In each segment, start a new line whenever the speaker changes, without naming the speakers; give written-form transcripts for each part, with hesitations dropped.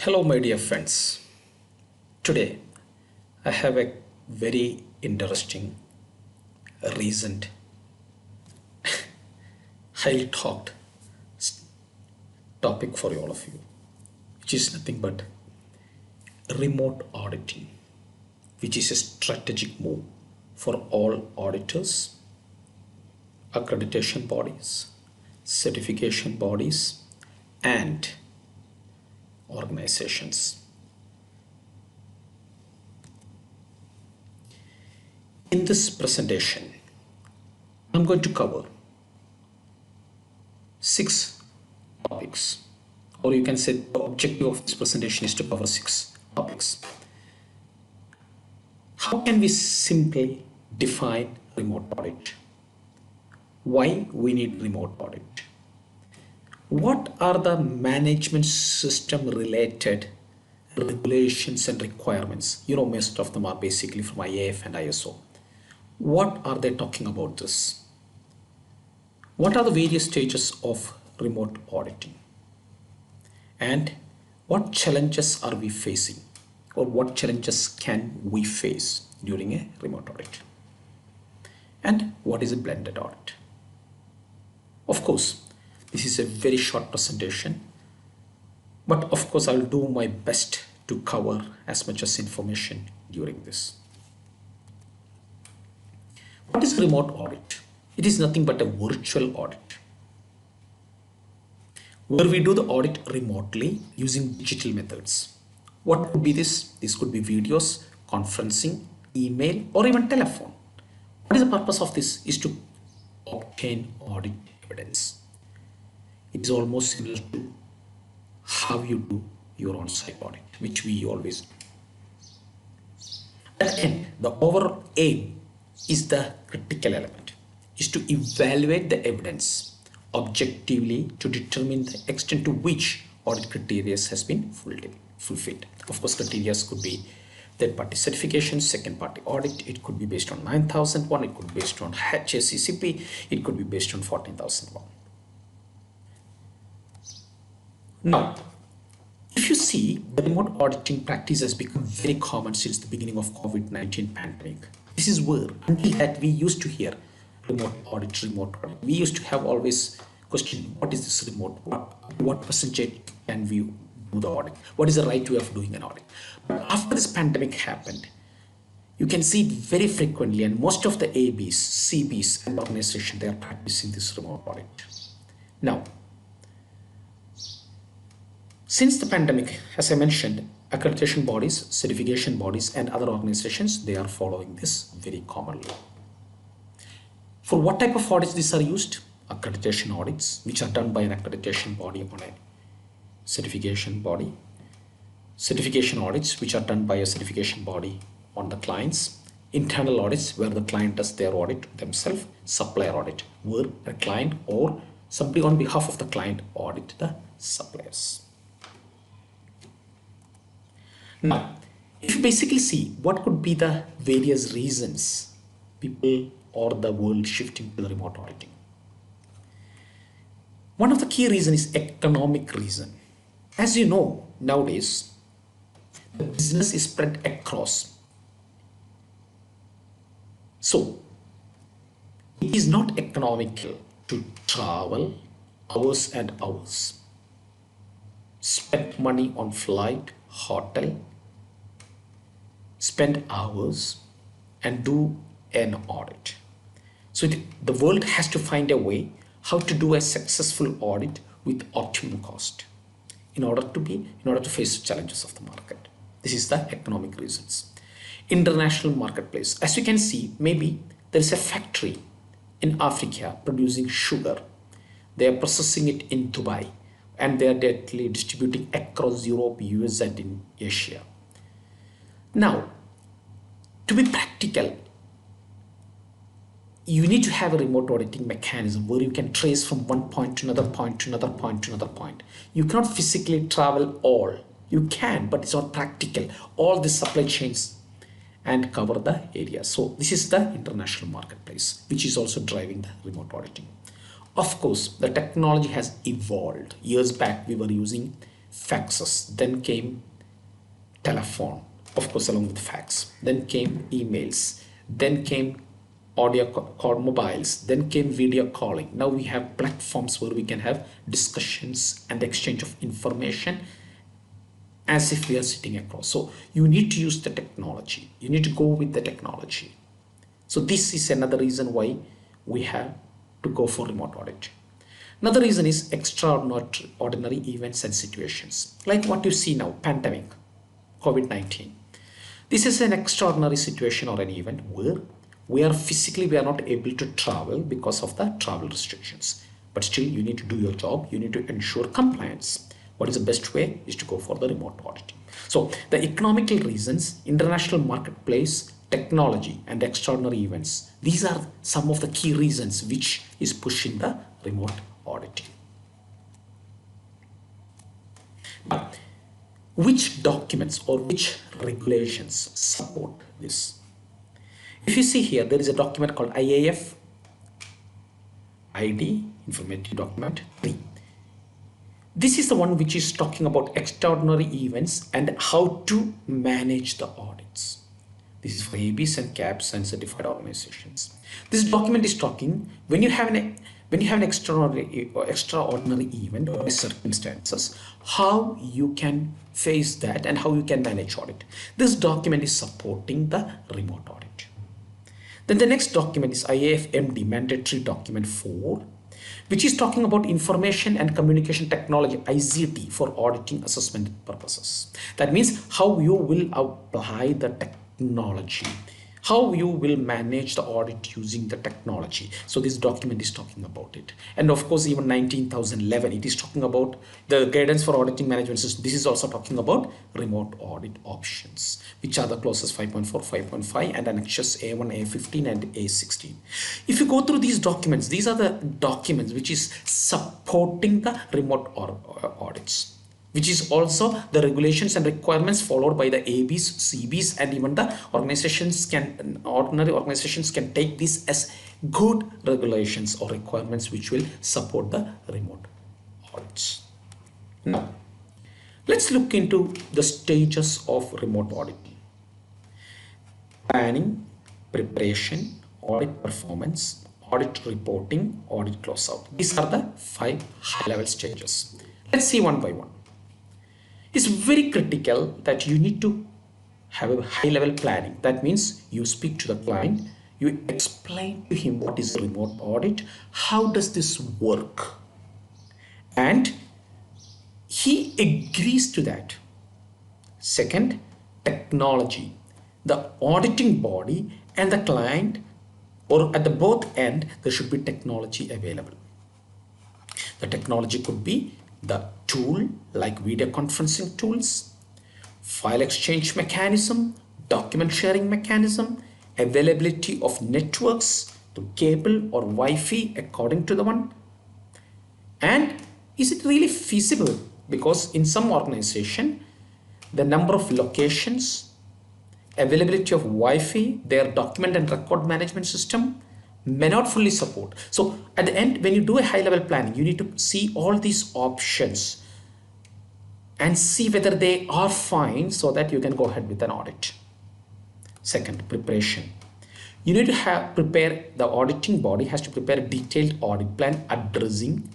Hello, my dear friends. Today I have a very interesting, recent, highly talked topic for all of you, which is nothing but remote auditing, which is a strategic move for all auditors, accreditation bodies, certification bodies, and organizations. In this presentation, I'm going to cover 6 topics, or you can say the objective of this presentation is to cover 6 topics. How can we simply define remote audit? Why we need remote audit? What are the management system related regulations and requirements? Most of them are basically from IAF and ISO. What are they talking about this? What are the various stages of remote auditing? And what challenges are we facing? Or what challenges can we face during a remote audit? And what is a blended audit? Of course, this is a very short presentation, but of course I'll do my best to cover as much as information during this. What is remote audit? It is nothing but a virtual audit, where we do the audit remotely using digital methods. What could be this? This could be videos, conferencing, email, or even telephone. What is the purpose of this? Is to obtain audit evidence. It is almost similar to how you do your on-site audit, which we always do. At the end, the overall aim is the critical element, is to evaluate the evidence objectively to determine the extent to which audit criteria has been fulfilled. Of course, criteria could be third-party certification, second-party audit. It could be based on 9001. It could be based on HACCP. It could be based on 14001. Now, if you see, the remote auditing practice has become very common since the beginning of COVID-19 pandemic. This is where, until that, we used to hear remote audit. We used to have always question, what is this remote? What percentage can we do the audit? What is the right way of doing an audit? But after this pandemic happened, you can see it very frequently, and most of the ABs, CBs, and organizations, they are practicing this remote audit. Now, since the pandemic, as I mentioned, accreditation bodies, certification bodies, and other organizations, they are following this very commonly. For what type of audits these are used? Accreditation audits, which are done by an accreditation body on a certification body. Certification audits, which are done by a certification body on the clients. Internal audits, where the client does their audit themselves. Supplier audit, where a client or somebody on behalf of the client audit the suppliers. Now, if you basically see what could be the various reasons people or the world shifting to the remote auditing. One of the key reasons is economic reason. As you know, nowadays, the business is spread across. So, it is not economical to travel hours and hours, spend money on flight, hotel, spend hours and do an audit. So the world has to find a way how to do a successful audit with optimum cost in order to face the challenges of the market. This is the economic reasons. International marketplace. As you can see, maybe there is a factory in Africa producing sugar. They are processing it in Dubai, and they are directly distributing across Europe, US, and in Asia. Now, to be practical, you need to have a remote auditing mechanism where you can trace from one point to another point to another point to another point. You cannot physically travel all. You can, but it's not practical. All the supply chains and cover the area. So this is the international marketplace, which is also driving the remote auditing. Of course, the technology has evolved. Years back, we were using faxes, then came telephone, of course along with fax, then came emails, then came audio call mobiles, then came video calling. Now we have platforms where we can have discussions and exchange of information as if we are sitting across. So you need to use the technology, you need to go with the technology. So this is another reason why we have to go for remote audit. Another reason is extraordinary events and situations, like what you see now, pandemic, COVID-19. This is an extraordinary situation or an event where we are not able to travel because of the travel restrictions. But still you need to do your job, you need to ensure compliance. What is the best way is to go for the remote auditing. So the economical reasons, international marketplace, technology and extraordinary events, these are some of the key reasons which is pushing the remote auditing. But which documents or which regulations support this? If you see here, there is a document called IAF ID, Informative Document 3. This is the one which is talking about extraordinary events and how to manage the audits. This is for ABs and CAPs and certified organizations. This document is talking when you have an extraordinary event or circumstances, how you can face that and how you can manage audit. This document is supporting the remote audit. Then the next document is IAFMD, Mandatory Document 4, which is talking about information and communication technology, ICT, for auditing assessment purposes. That means how you will apply the technology, how you will manage the audit using the technology. So this document is talking about it. And of course, even 19,011, it is talking about the guidance for auditing management system. This is also talking about remote audit options, which are the clauses 5.4, 5.5, and annexes A1, A15, and A16. If you go through these documents, these are the documents which is supporting the remote audits, which is also the regulations and requirements followed by the ABs, CBs, and even the ordinary organizations can take this as good regulations or requirements which will support the remote audits. Now, let's look into the stages of remote auditing. Planning, preparation, audit performance, audit reporting, audit closeout. These are the 5 high-level stages. Let's see one by one. It's very critical that you need to have a high-level planning. That means you speak to the client, you explain to him what is remote audit, how does this work, and he agrees to that. Second, technology. The auditing body and the client, or at the both end, there should be technology available. The technology could be the tool like video conferencing tools, file exchange mechanism, document sharing mechanism, availability of networks to cable or Wi-Fi according to the one. And is it really feasible? Because in some organization, the number of locations, availability of Wi-Fi, their document and record management system may not fully support. So at the end, when you do a high-level planning, you need to see all these options and see whether they are fine so that you can go ahead with an audit. Second, preparation. You need to prepare, the auditing body has to prepare a detailed audit plan addressing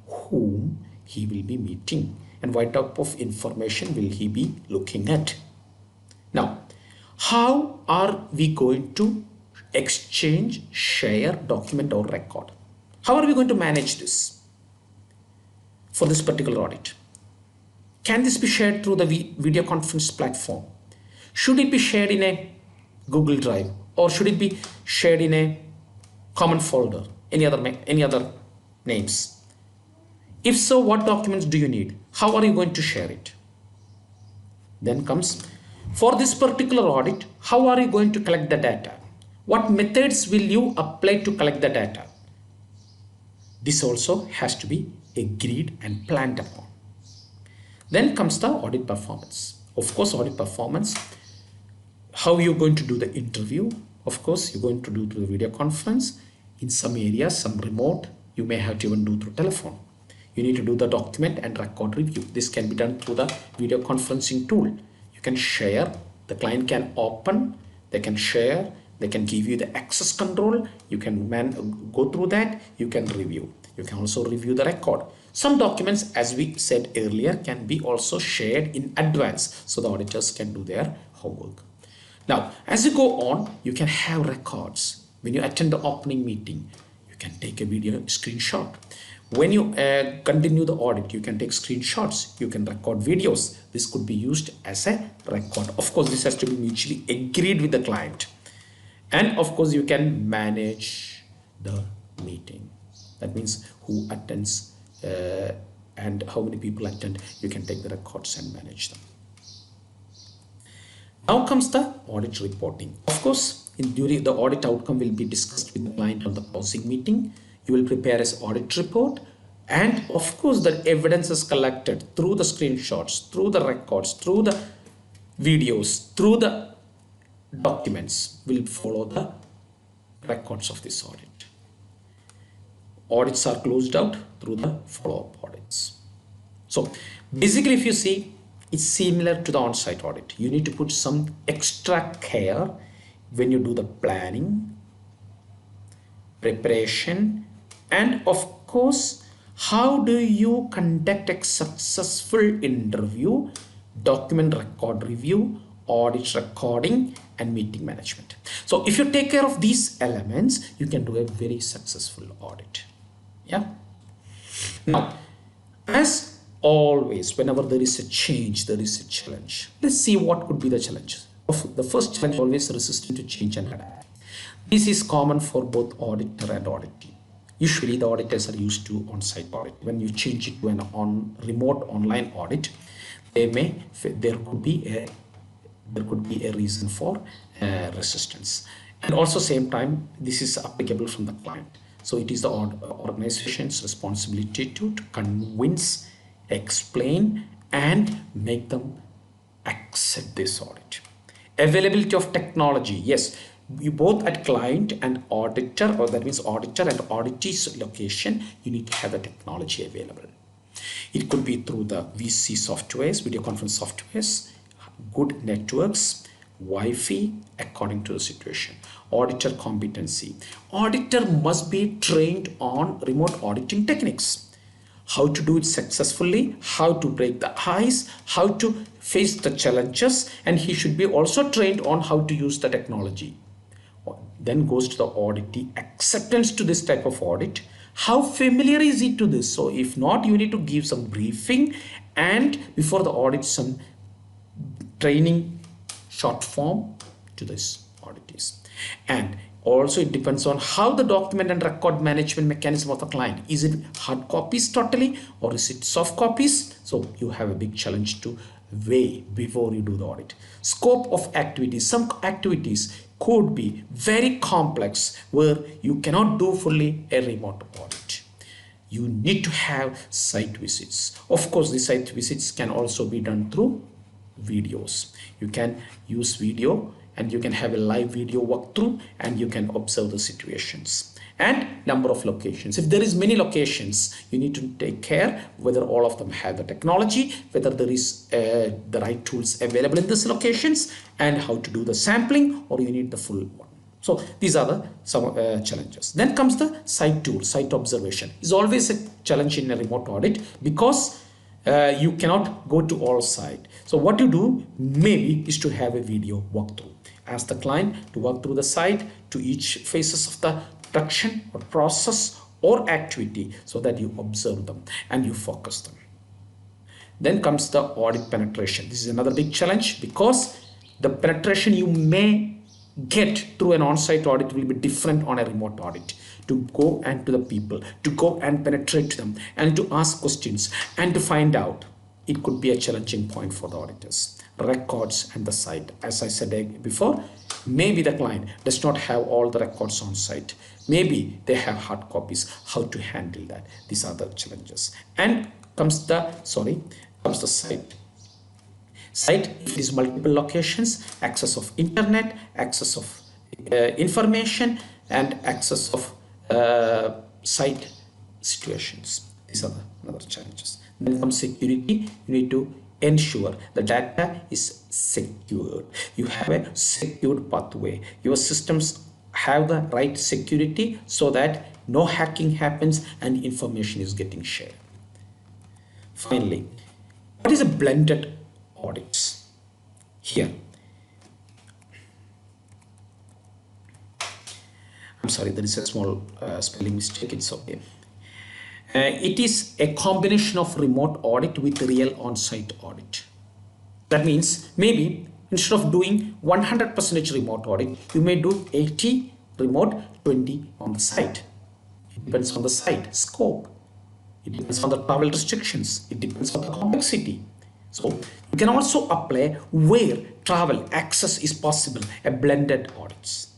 whom he will be meeting and what type of information will he be looking at. Now, how are we going to exchange, share, document or record? How are we going to manage this for this particular audit? Can this be shared through the video conference platform? Should it be shared in a Google Drive, or should it be shared in a common folder, any other names? If so, what documents do you need? How are you going to share it? Then comes, for this particular audit, how are you going to collect the data? What methods will you apply to collect the data? This also has to be agreed and planned upon. Then comes the audit performance. Of course, audit performance, how you're going to do the interview. Of course, you're going to do through the video conference. In some areas, some remote, you may have to even do through telephone. You need to do the document and record review. This can be done through the video conferencing tool. You can share, the client can open, they can share, they can give you the access control. You can go through that, you can review. You can also review the record. Some documents, as we said earlier, can be also shared in advance so the auditors can do their homework. Now, as you go on, you can have records. When you attend the opening meeting, you can take a video screenshot. When you continue the audit, you can take screenshots, you can record videos. This could be used as a record. Of course, this has to be mutually agreed with the client. And of course, you can manage the meeting. That means who attends and how many people attend. You can take the records and manage them. Now comes the audit reporting. Of course, during the audit outcome will be discussed with the client on the closing meeting. You will prepare as audit report, and of course the evidence is collected through the screenshots, through the records, through the videos, through the documents will follow the records of this audit. Audits are closed out through the follow-up audits. So basically, if you see, it's similar to the on-site audit. You need to put some extra care when you do the planning, preparation, and of course, how do you conduct a successful interview, document record review, audit recording, and meeting management. So if you take care of these elements, you can do a very successful audit. Yeah. Now, as always, whenever there is a change, there is a challenge. Let's see what could be the challenges. The first challenge, always resistant to change and adapt. This is common for both auditor and auditee. Usually the auditors are used to on-site audit. When you change it to an remote online audit, there could be a reason for resistance. And also same time, this is applicable from the client. So it is the organization's responsibility to convince, explain, and make them accept this audit. Availability of technology. Yes, you both at client and auditor, or that means auditor and auditee's location, you need to have the technology available. It could be through the VC softwares, video conference softwares, good networks, Wi-Fi, according to the situation. Auditor competency. Auditor must be trained on remote auditing techniques. How to do it successfully, how to break the ice, how to face the challenges, and he should be also trained on how to use the technology. Then goes to the auditee acceptance to this type of audit. How familiar is he to this? So if not, you need to give some briefing, and before the audit, some training short form to this auditees. And also it depends on how the document and record management mechanism of the client. Is it hard copies totally, or is it soft copies? So you have a big challenge to weigh before you do the audit. Scope of activities. Some activities could be very complex where you cannot do fully a remote audit. You need to have site visits. Of course, the site visits can also be done through videos. You can use video, and you can have a live video walkthrough, and you can observe the situations. And number of locations. If there is many locations, you need to take care whether all of them have the technology, whether there is the right tools available in these locations, and how to do the sampling, or you need the full one. So these are some challenges. Then comes the site tool. Site observation is always a challenge in a remote audit, because you cannot go to all site. So what you do maybe is to have a video walkthrough. Ask the client to walk through the site to each phases of the production or process or activity, so that you observe them and you focus them. Then comes the audit penetration. This is another big challenge, because the penetration you may get through an on-site audit will be different on a remote audit. To go and to the people, to go and penetrate them, and to ask questions and to find out, it could be a challenging point for the auditors. Records and the site. As I said before, maybe the client does not have all the records on site. Maybe they have hard copies. How to handle that? These are the challenges. And comes the site. Site is multiple locations, access of internet, access of information, and access of site situations. These are the another challenges. Then comes security. You need to ensure the data is secured. You have a secured pathway. Your systems have the right security so that no hacking happens and information is getting shared. Finally, what is a blended audits? Here, I'm sorry, there is a small spelling mistake. It's okay. It is a combination of remote audit with real on-site audit. That means maybe instead of doing 100% remote audit, you may do 80 remote, 20 on the site. It depends on the site scope. It depends on the travel restrictions. It depends on the complexity. So you can also apply where travel access is possible, a blended audits.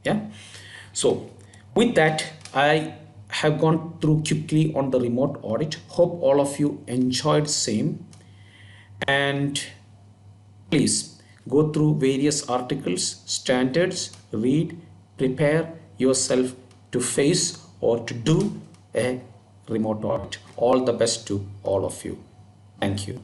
Yeah. So with that, I have gone through quickly on the remote audit. Hope all of you enjoyed same, and please go through various articles, standards, read, prepare yourself to face or to do a remote audit. All the best to all of you. Thank you.